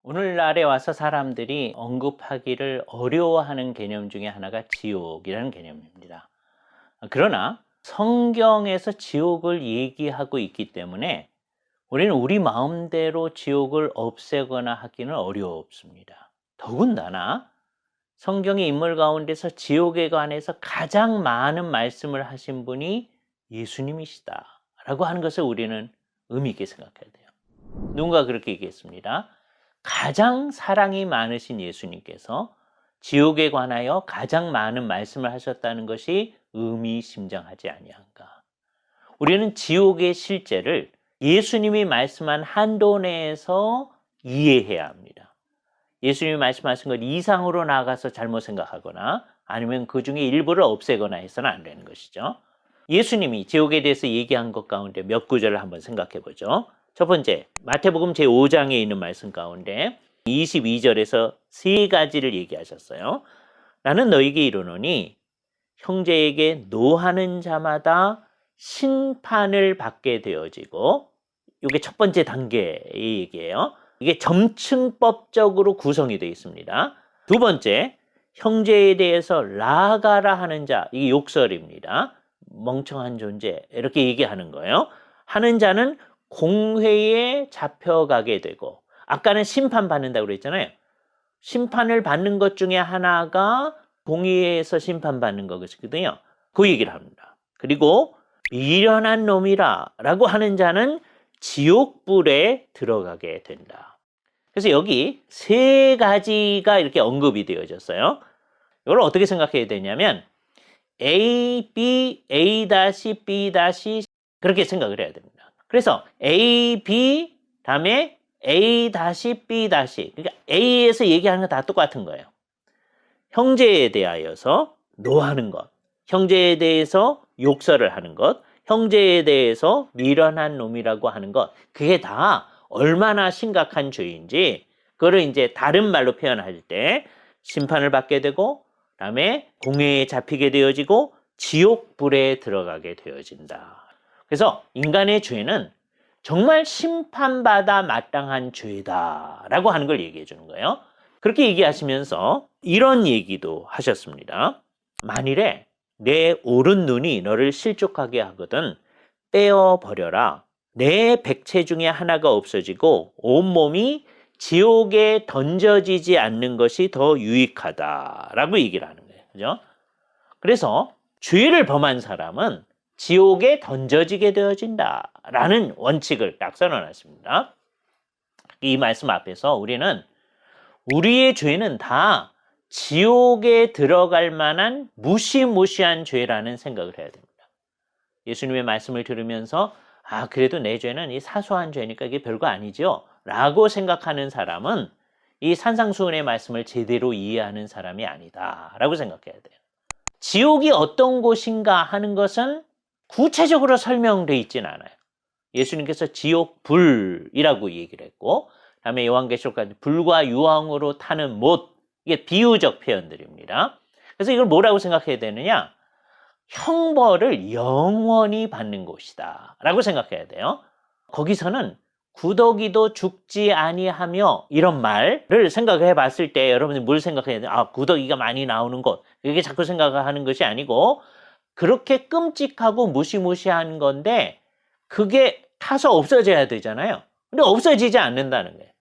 오늘날에 와서 사람들이 언급하기를 어려워하는 개념 중에 하나가 지옥이라는 개념입니다. 그러나 성경에서 지옥을 얘기하고 있기 때문에 우리는 우리 마음대로 지옥을 없애거나 하기는 어렵습니다. 더군다나 성경의 인물 가운데서 지옥에 관해서 가장 많은 말씀을 하신 분이 예수님이시다라고 하는 것을 우리는 의미 있게 생각해야 돼요. 누군가 그렇게 얘기했습니다. 가장 사랑이 많으신 예수님께서 지옥에 관하여 가장 많은 말씀을 하셨다는 것이 의미심장하지 아니한가. 우리는 지옥의 실제를 예수님이 말씀한 한도 내에서 이해해야 합니다. 예수님이 말씀하신 것 이상으로 나아가서 잘못 생각하거나 아니면 그 중에 일부를 없애거나 해서는 안 되는 것이죠. 예수님이 지옥에 대해서 얘기한 것 가운데 몇 구절을 한번 생각해 보죠. 첫 번째, 마태복음 제5장에 있는 말씀 가운데 22절에서 세 가지를 얘기하셨어요. 나는 너에게 이르노니 형제에게 노하는 자마다 심판을 받게 되어지고, 이게 첫 번째 단계의 얘기예요. 이게 점층법적으로 구성이 되어 있습니다. 두 번째, 형제에 대해서 라가라 하는 자, 이게 욕설입니다. 멍청한 존재, 이렇게 얘기하는 거예요. 하는 자는 공회에 잡혀가게 되고, 아까는 심판받는다고 그랬잖아요. 심판을 받는 것 중에 하나가 공의에서 심판받는 것이거든요. 그 얘기를 합니다. 그리고 미련한 놈이라 라고 하는 자는 지옥불에 들어가게 된다. 그래서 여기 세 가지가 이렇게 언급이 되어졌어요. 이걸 어떻게 생각해야 되냐면 A, B, A-, B-, 그렇게 생각을 해야 됩니다. 그래서 A, B, 다음에 A-, B-, 그러니까 A에서 얘기하는 건 다 똑같은 거예요. 형제에 대하여서 노하는 것, 형제에 대해서 욕설을 하는 것, 형제에 대해서 미련한 놈이라고 하는 것, 그게 다 얼마나 심각한 죄인지 그거를 이제 다른 말로 표현할 때 심판을 받게 되고, 그다음에 공회에 잡히게 되어지고 지옥불에 들어가게 되어진다. 그래서 인간의 죄는 정말 심판받아 마땅한 죄다라고 하는 걸 얘기해 주는 거예요. 그렇게 얘기하시면서 이런 얘기도 하셨습니다. 만일에 내 오른 눈이 너를 실족하게 하거든 떼어버려라. 내 백체 중에 하나가 없어지고 온몸이 지옥에 던져지지 않는 것이 더 유익하다라고 얘기를 하는 거예요. 그죠? 그래서 죄를 범한 사람은 지옥에 던져지게 되어진다라는 원칙을 딱 써놓았습니다. 이 말씀 앞에서 우리는 우리의 죄는 다 지옥에 들어갈 만한 무시무시한 죄라는 생각을 해야 됩니다. 예수님의 말씀을 들으면서 그래도 내 죄는 이 사소한 죄니까 이게 별거 아니죠 라고 생각하는 사람은 이 산상수훈의 말씀을 제대로 이해하는 사람이 아니다 라고 생각해야 돼요. 지옥이 어떤 곳인가 하는 것은 구체적으로 설명되어 있진 않아요. 예수님께서 지옥불이라고 얘기를 했고, 다음에 요한계시록까지 불과 유황으로 타는 못, 이게 비유적 표현들입니다. 그래서 이걸 뭐라고 생각해야 되느냐? 형벌을 영원히 받는 곳이다 라고 생각해야 돼요. 거기서는 구더기도 죽지 아니하며 이런 말을 생각해 봤을 때 여러분들이 뭘 생각해야 돼요? 구더기가 많이 나오는 곳, 이게 자꾸 생각하는 것이 아니고 그렇게 끔찍하고 무시무시한 건데 그게 타서 없어져야 되잖아요. 근데 없어지지 않는다는 거예요.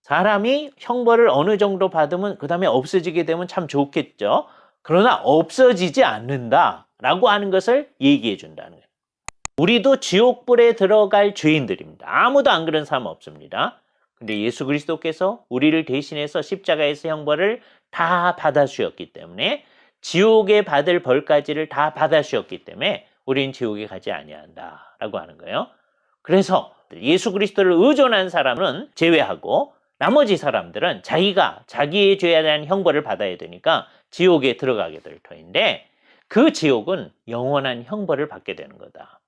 사람이 형벌을 어느 정도 받으면 그 다음에 없어지게 되면 참 좋겠죠. 그러나 없어지지 않는다라고 하는 것을 얘기해 준다는 거예요. 우리도 지옥불에 들어갈 죄인들입니다. 아무도 안 그런 사람 없습니다. 근데 예수 그리스도께서 우리를 대신해서 십자가에서 형벌을 다 받아주셨기 때문에, 지옥에 받을 벌까지를 다 받아주셨기 때문에 우리는 지옥에 가지 아니한다라고 하는 거예요. 그래서 예수 그리스도를 의존한 사람은 제외하고 나머지 사람들은 자기가 자기의 죄에 대한 형벌을 받아야 되니까 지옥에 들어가게 될 터인데, 그 지옥은 영원한 형벌을 받게 되는 거다.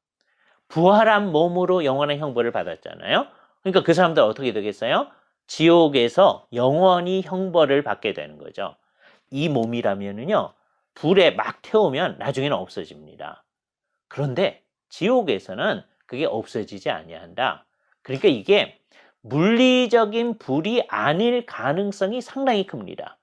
부활한 몸으로 영원한 형벌을 받았잖아요. 그러니까 그 사람들 어떻게 되겠어요? 지옥에서 영원히 형벌을 받게 되는 거죠. 이 몸이라면은요, 불에 막 태우면 나중에는 없어집니다. 그런데 지옥에서는 그게 없어지지 아니한다. 그러니까 이게 물리적인 불이 아닐 가능성이 상당히 큽니다.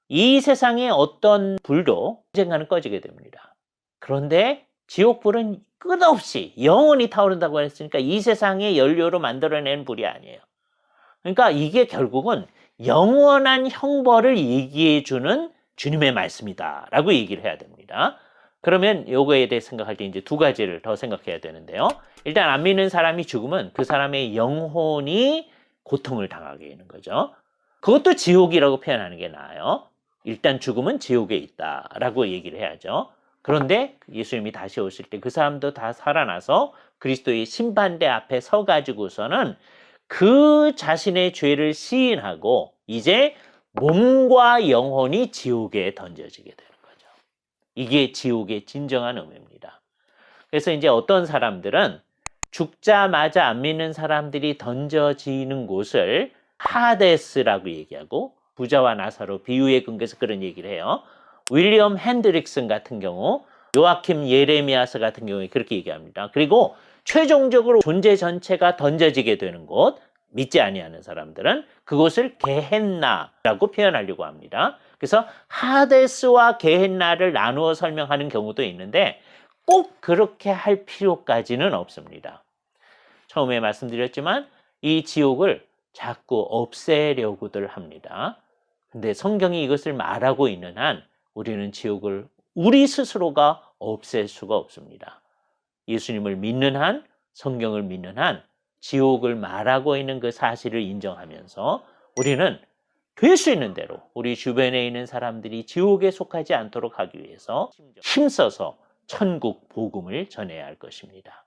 이 세상의 어떤 불도 언젠가는 꺼지게 됩니다. 그런데 지옥불은 끝없이 영원히 타오른다고 했으니까 이 세상의 연료로 만들어낸 불이 아니에요. 그러니까 이게 결국은 영원한 형벌을 얘기해 주는 주님의 말씀이다라고 얘기를 해야 됩니다. 그러면 요거에 대해 생각할 때 이제 두 가지를 더 생각해야 되는데요. 일단 안 믿는 사람이 죽으면 그 사람의 영혼이 고통을 당하게 되는 거죠. 그것도 지옥이라고 표현하는 게 나아요. 일단 죽음은 지옥에 있다라고 얘기를 해야죠. 그런데 예수님이 다시 오실 때 그 사람도 다 살아나서 그리스도의 심판대 앞에 서 가지고서는 그 자신의 죄를 시인하고 이제 몸과 영혼이 지옥에 던져지게 되는 거죠. 이게 지옥의 진정한 의미입니다. 그래서 이제 어떤 사람들은 죽자마자 안 믿는 사람들이 던져지는 곳을 하데스라고 얘기하고 부자와 나사로 비유에 근거해서 그런 얘기를 해요. 윌리엄 핸드릭슨 같은 경우, 요아킴 예레미야서 같은 경우에 그렇게 얘기합니다. 그리고 최종적으로 존재 전체가 던져지게 되는 곳, 믿지 아니하는 사람들은 그곳을 게헨나라고 표현하려고 합니다. 그래서 하데스와 게헨나를 나누어 설명하는 경우도 있는데 꼭 그렇게 할 필요까지는 없습니다. 처음에 말씀드렸지만 이 지옥을 자꾸 없애려고들 합니다. 근데 성경이 이것을 말하고 있는 한 우리는 지옥을 우리 스스로가 없앨 수가 없습니다. 예수님을 믿는 한, 성경을 믿는 한 지옥을 말하고 있는 그 사실을 인정하면서 우리는 될 수 있는 대로 우리 주변에 있는 사람들이 지옥에 속하지 않도록 하기 위해서 힘써서 천국 복음을 전해야 할 것입니다.